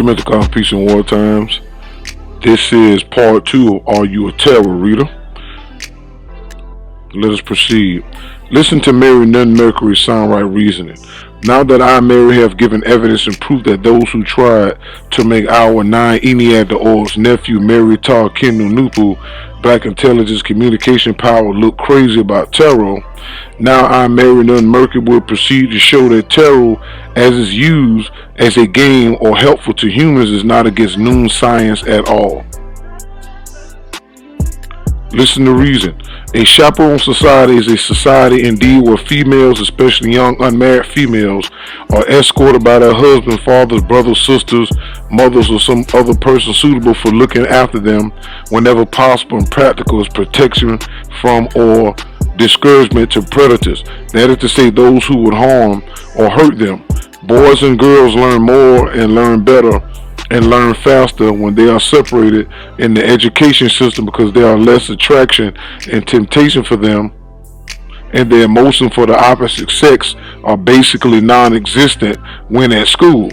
Mental Cause Peace in War Times. This is part 2 of Are You a Terror Reader? Let us proceed. Listen to Mary Nunn Mercury's sound right reasoning. Now that I, Mary, have given evidence and proof that those who tried to make our 9 Eniad the Oil's nephew, Mary Tar Kendall NoopooH, Black Intelligence Communication Power, look crazy about tarot, now I, Mary Nunn Mercury, will proceed to show that tarot, as is used as a game or helpful to humans, is not against Noon science at all. Listen to reason. A chaperone society is a society indeed where females, especially young unmarried females, are escorted by their husbands, fathers, brothers, sisters, mothers, or some other person suitable for looking after them whenever possible and practical as protection from or discouragement to predators. That is to say, those who would harm or hurt them. Boys and girls learn more and learn better and learn faster when they are separated in the education system, because there are less attraction and temptation for them, and the emotion for the opposite sex are basically non-existent when at school.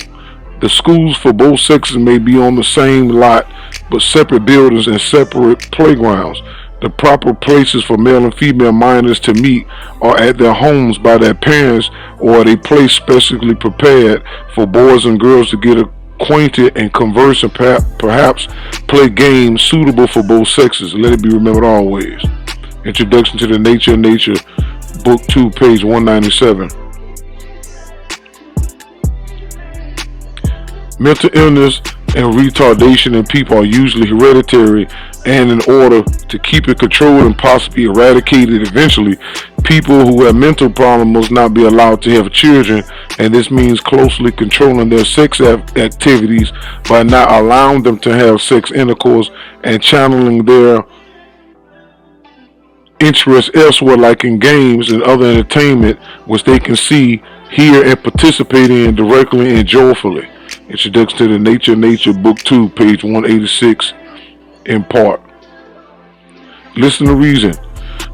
The schools for both sexes may be on the same lot but separate buildings and separate playgrounds. The proper places for male and female minors to meet are at their homes by their parents, or at a place specially prepared for boys and girls to get acquainted and converse and perhaps play games suitable for both sexes. Let it be remembered always. Introduction to the Nature of Nature, Book 2, page 197. Mental illness and retardation in people are usually hereditary, and in order to keep it controlled and possibly eradicated eventually, people who have mental problems must not be allowed to have children, and this means closely controlling their sex activities by not allowing them to have sex intercourse and channeling their interests elsewhere, like in games and other entertainment which they can see, hear, and participate in directly and joyfully. Introduction to the Nature of Nature, Book 2, page 186, in part. Listen to reason.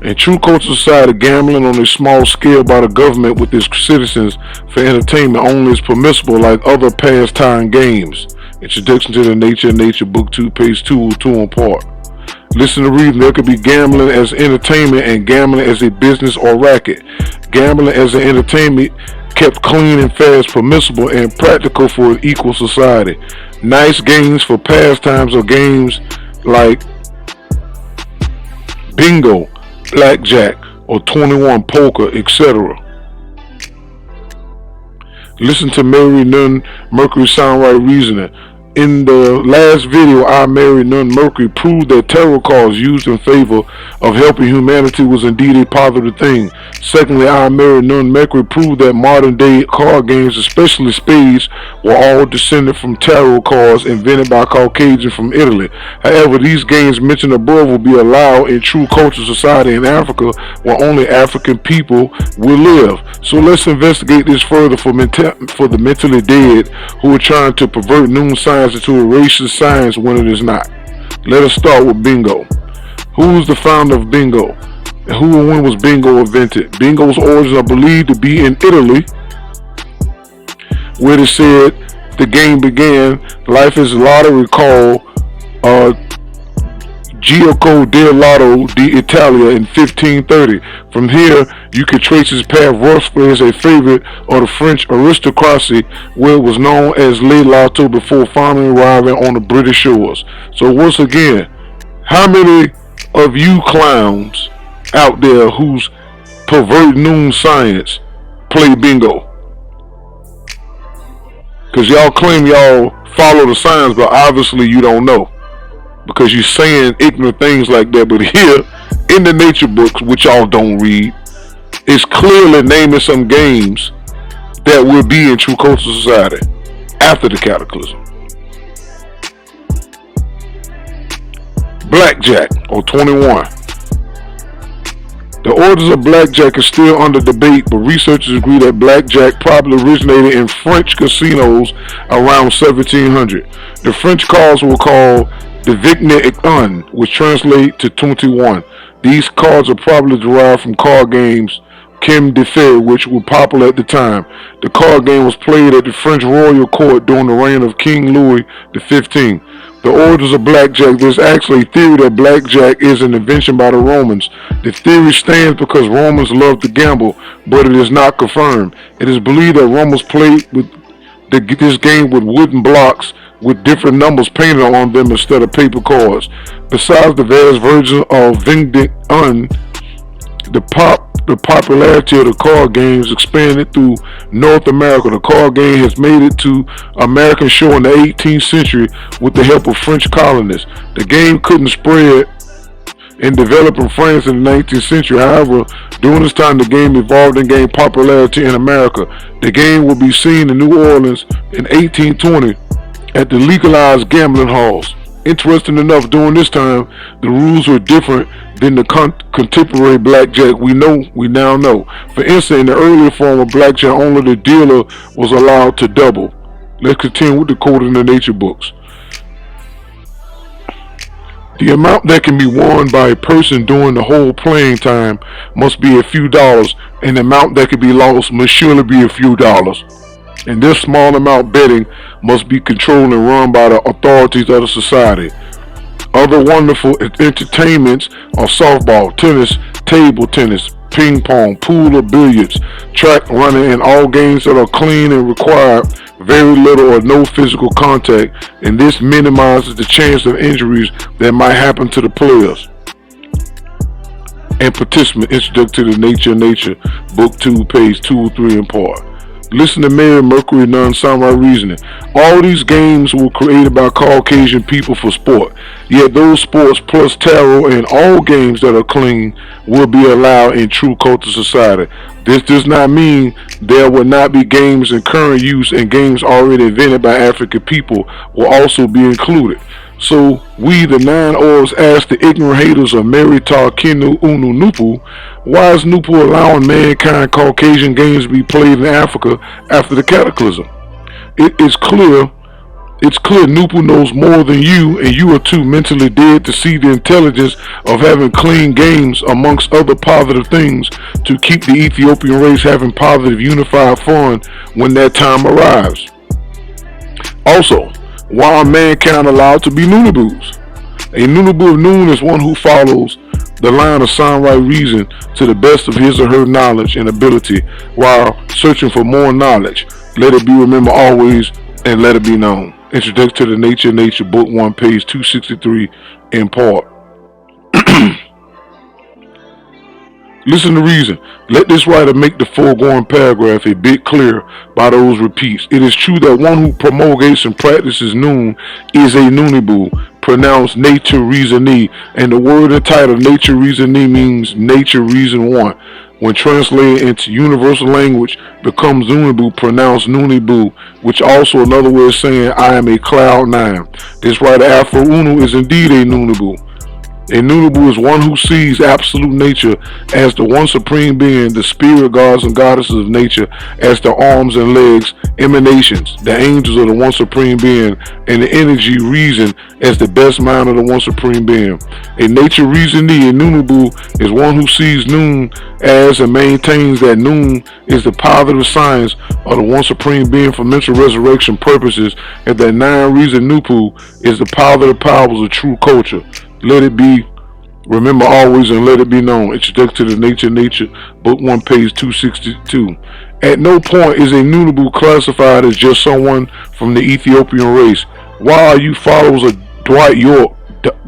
In true cultural society, gambling on a small scale by the government with its citizens for entertainment only is permissible, like other pastime games. Introduction to the Nature of Nature, Book 2, page 202, in part. Listen to reason. There could be gambling as entertainment and gambling as a business or racket. Gambling as an entertainment, kept clean and fast, permissible and practical for an equal society. Nice games for pastimes are games like bingo, blackjack, or 21 poker, etc. Listen to Mary Nunn Mercury's sound right reasoning. In the last video, I, Mary Nunn Mercury, proved that tarot cards used in favor of helping humanity was indeed a positive thing. Secondly, I, Mary Nunn Mercury, proved that modern day card games, especially spades, were all descended from tarot cards invented by Caucasians from Italy. However, these games mentioned above will be allowed in true cultural society in Africa, where only African people will live. So let's investigate this further for the mentally dead who are trying to pervert Noon science into a racist science when it is not. Let us start with bingo. Who is the founder of bingo? And who and when was bingo invented? Bingo's origins are believed to be in Italy, where it said the game began. Life is lottery called Gioco del Lotto d'Italia in 1530. From here, you can trace his path roughly as a favorite of the French aristocracy, where it was known as Le Lotto before finally arriving on the British shores. So once again, how many of you clowns out there who's pervert Noon science play bingo? Because y'all claim y'all follow the science, but obviously you don't know, because you're saying ignorant things like that. But here in the nature books, which y'all don't read, it's clearly naming some games that will be in true cultural society after the cataclysm. Blackjack, or 21. The origins of blackjack is still under debate, but researchers agree that blackjack probably originated in French casinos around 1700. The French cards were called the Vignet, which translate to 21. These cards are probably derived from card games Kim de Fer, which were popular at the time. The card game was played at the French royal court during the reign of King Louis XV. The origins of blackjack. There's actually a theory that blackjack is an invention by the Romans. The theory stands because Romans loved to gamble, but it is not confirmed. It is believed that Romans played this game with wooden blocks with different numbers painted on them instead of paper cards. Besides the various versions of Vingt Un, the popularity of the card games expanded through North America. The card game has made it to American shore in the 18th century with the help of French colonists. The game couldn't spread and develop in France in the 19th century. However, during this time the game evolved and gained popularity in America. The game will be seen in New Orleans in 1820 at the legalized gambling halls. Interesting enough, during this time, the rules were different than the contemporary blackjack we now know. For instance, in the earlier form of blackjack, only the dealer was allowed to double. Let's continue with the code in the nature books. The amount that can be won by a person during the whole playing time must be a few dollars, and the amount that can be lost must surely be a few dollars. And this small amount betting must be controlled and run by the authorities of the society. Other wonderful entertainments are softball, tennis, table tennis, ping pong, pool or billiards, track running, and all games that are clean and require very little or no physical contact, and this minimizes the chance of injuries that might happen to the players. And participant, Introduction to the Nature, Book 2, page 203 in part. Listen to Mary Mercury non-samurai reasoning. All these games were created by Caucasian people for sport. Yet those sports plus tarot and all games that are clean will be allowed in true culture society. This does not mean there will not be games in current use, and games already invented by African people will also be included. So we, the nine oils, ask the ignorant haters of Merita Kinu Unu Nupu, why is Nupu allowing mankind Caucasian games to be played in Africa after the cataclysm? It's clear Nupu knows more than you, and you are too mentally dead to see the intelligence of having clean games amongst other positive things to keep the Ethiopian race having positive unified fun when that time arrives. Also, why are mankind allowed to be Nunaboos? A Nunaboo of Noon is one who follows the line of sound-right reason to the best of his or her knowledge and ability while searching for more knowledge. Let it be remembered always, and let it be known. Introduction to the Nature, Book 1, page 263 in part. Listen to reason. Let this writer make the foregoing paragraph a bit clearer by those repeats. It is true that one who promulgates and practices Noon is a Nuniboo, pronounced Nature Reasonee, and the word entitled Nature Reasonee means Nature Reason One. When translated into universal language, becomes Nuniboo, pronounced Nuniboo, which also another way of saying I am a cloud nine. This writer Afro Unu is indeed a Nuniboo. A Nunabu is one who sees absolute nature as the one supreme being, the spirit gods and goddesses of nature as the arms and legs, emanations, the angels of the one supreme being, and the energy reason as the best mind of the one supreme being. A nature reasonee, a Nunabu, is one who sees Noon as and maintains that Noon is the positive science of the one supreme being for mental resurrection purposes, and that nine reason Nupu is the positive powers of true culture. Let it be remember always, and let it be known. Introduction to the Nature, Book 1, page 262. At no point is a Nunabu classified as just someone from the Ethiopian race. Why are you followers of Dwight York,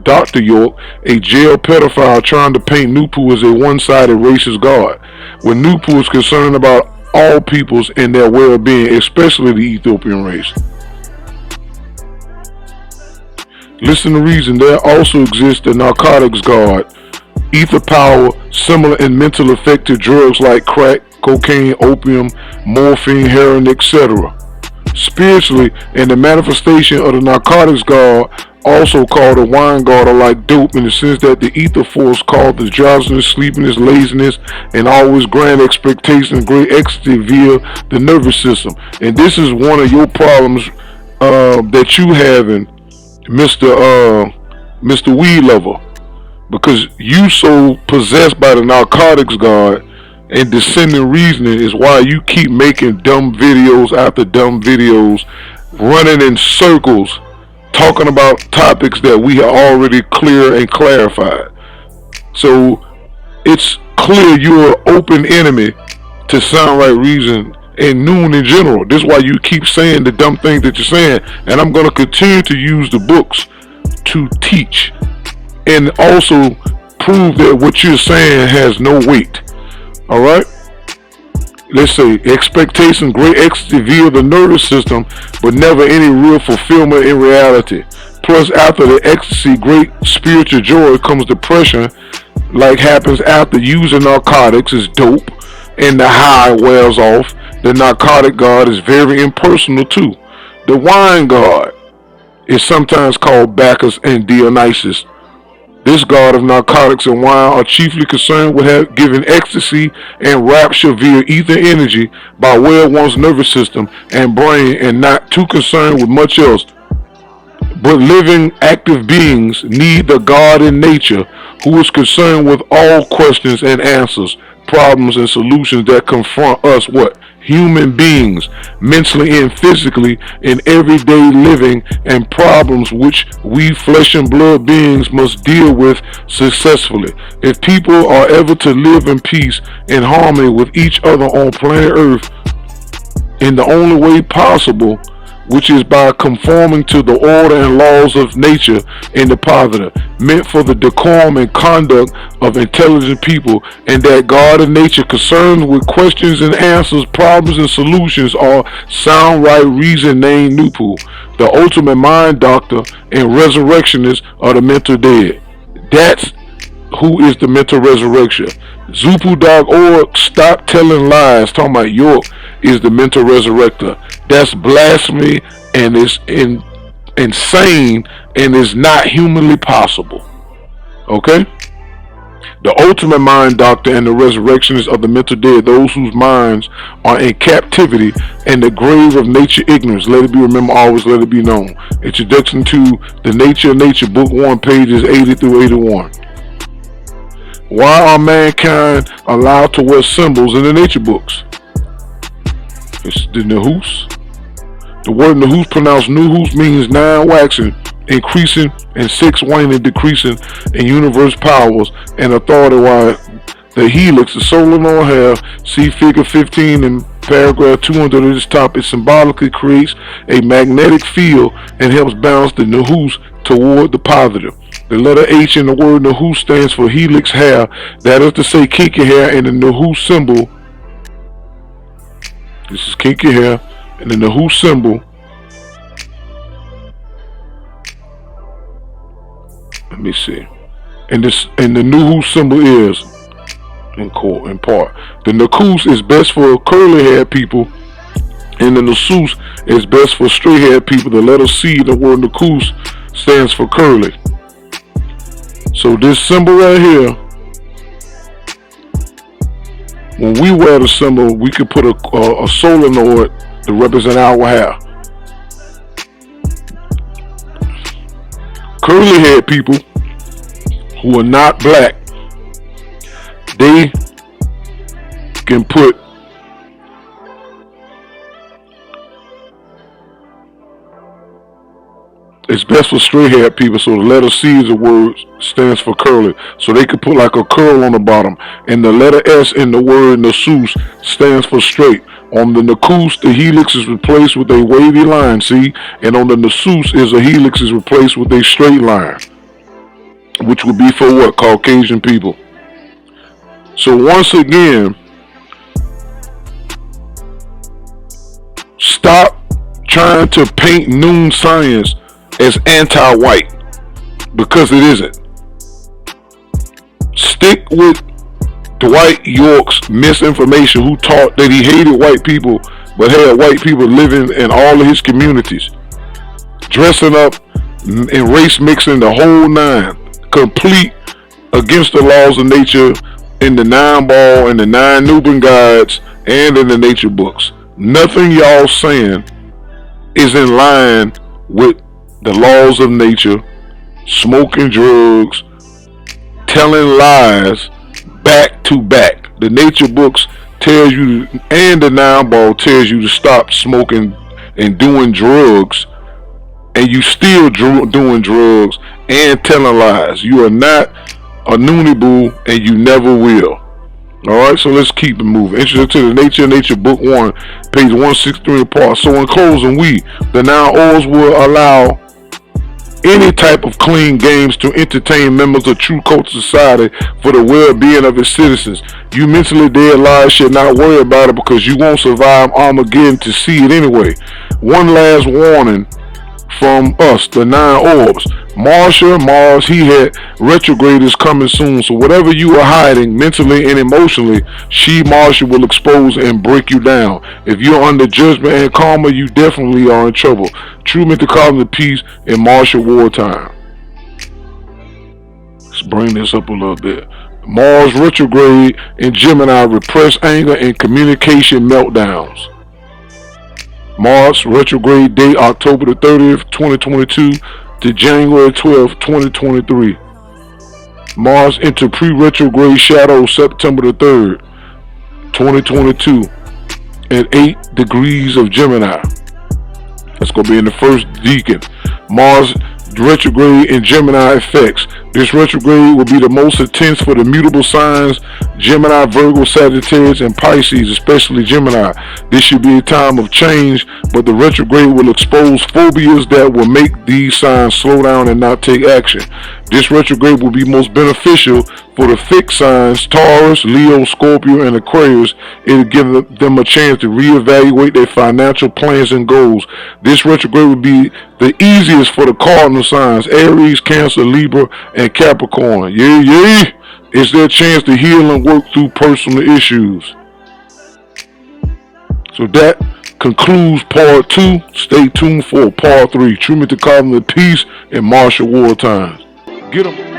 Dr. York, a jail pedophile, trying to paint Nupu as a one-sided racist god, when Nupu is concerned about all peoples and their well-being, especially the Ethiopian race? Listen to reason. There also exists the narcotics god, ether power, similar in mental effect to drugs like crack, cocaine, opium, morphine, heroin, etc. Spiritually, and the manifestation of the narcotics god, also called the wine god, are like dope in the sense that the ether force called the drowsiness, sleepiness, laziness, and always grand expectation and great ecstasy via the nervous system. And this is one of your problems that you having, Mr. Weed Lover, because you so possessed by the narcotics god and descending reasoning is why you keep making dumb videos after dumb videos, running in circles, talking about topics that we have already clear and clarified. So it's clear you're an open enemy to sound right reason and noon in general. This is why you keep saying the dumb things that you're saying, and I'm going to continue to use the books to teach and also prove that what you're saying has no weight. All right. Let's say expectation, great ecstasy via the nervous system, but never any real fulfillment in reality. Plus, after the ecstasy, great spiritual joy comes depression, like happens after using narcotics is dope, and the high wears off. The narcotic god is very impersonal too. The wine god is sometimes called Bacchus and Dionysus. This god of narcotics and wine are chiefly concerned with giving ecstasy and rapture via ether energy by way of one's nervous system and brain, and not too concerned with much else. But living, active beings need the God in nature who is concerned with all questions and answers, problems and solutions that confront us, what? Human beings, mentally and physically, in everyday living, and problems which we flesh and blood beings must deal with successfully. If people are ever to live in peace and harmony with each other on planet Earth in the only way possible, which is by conforming to the order and laws of nature in the positive, meant for the decorum and conduct of intelligent people, and that God of nature concerned with questions and answers, problems and solutions are sound right reason named NoopooH, the ultimate mind doctor and resurrectionist of the mental dead. That's who is the mental resurrection. Zoopoo.org, stop telling lies, talking about York is the mental resurrector. That's blasphemy, and it's insane, and is not humanly possible. Okay? The ultimate mind doctor and the resurrectionists of the mental dead, those whose minds are in captivity and the grave of nature ignorance. Let it be remembered, always let it be known. Introduction to the Nature of Nature, Book 1, pages 80 through 81. Why are mankind allowed to wear symbols in the nature books? It's the NoopooH. The word NoopooH, pronounced NoopooH, means 9 waxing, increasing, and 6 waning, decreasing in universe powers and authority, while the helix, the solenoid hair, see figure 15 in paragraph 200 of this topic, symbolically creates a magnetic field and helps balance the NoopooH toward the positive. The letter H in the word NoopooH stands for helix hair, that is to say kinky hair, and the NoopooH symbol, this is kinky hair, and the NoopooH symbol, let me see, and the NoopooH symbol is, in part, the NoopooH is best for curly haired people, and the NoopooH is best for straight haired people. The letter C in the word NoopooH stands for curly. So this symbol right here, when we wear the symbol, we can put a solenoid to represent our hair. Curly haired people who are not black, they can put it's best for straight haired people, so the letter C is a word, stands for curly. So they could put like a curl on the bottom. And the letter S in the word NoopooH stands for straight. On the NoopooH, the helix is replaced with a wavy line, see? And on the NoopooH is a helix is replaced with a straight line, which would be for what? Caucasian people. So once again, stop trying to paint noon science as anti-white, because it isn't. Stick with Dwight York's misinformation, who taught that he hated white people but had white people living in all of his communities, dressing up and race mixing the whole nine, complete against the laws of nature in the 9 ball and the 9 Nubian guides and in the nature books. Nothing y'all saying is in line with the laws of nature, smoking drugs, telling lies back to back. The nature books tells you, and the 9-ball tells you to stop smoking and doing drugs, and you still doing drugs and telling lies. You are not a noonie boo, and you never will. Alright, so let's keep it moving. Introduction to the Nature Book 1, page 163 part. So in closing, we, the 9 O's, will allow any type of clean games to entertain members of True Culture Society for the well-being of its citizens. You mentally dead liars should not worry about it because you won't survive Armageddon to see it anyway. One last warning from us, the 9 Orbs. Mars, he had retrograde is coming soon. So whatever you are hiding mentally and emotionally, Marsha will expose and break you down. If you're under judgment and karma, you definitely are in trouble. True mental calm peace in Marsha wartime. Let's bring this up a little bit. Mars retrograde in Gemini, repressed anger and communication meltdowns. Mars retrograde date October the 30th, 2022 to January 12th, 2023. Mars into pre-retrograde shadow September the 3rd, 2022 at 8 degrees of Gemini. That's going to be in the first decan. Mars retrograde in Gemini effects. This retrograde will be the most intense for the mutable signs Gemini, Virgo, Sagittarius, and Pisces, especially Gemini. This should be a time of change, but the retrograde will expose phobias that will make these signs slow down and not take action. This retrograde will be most beneficial for the fixed signs Taurus, Leo, Scorpio, and Aquarius. It'll give them a chance to reevaluate their financial plans and goals. This retrograde will be the easiest for the cardinal signs Aries, Cancer, Libra, and Capricorn. Yeah. It's their chance to heal and work through personal issues. So that concludes part 2. Stay tuned for part 3. True mental calm peace in martial war times. Get them.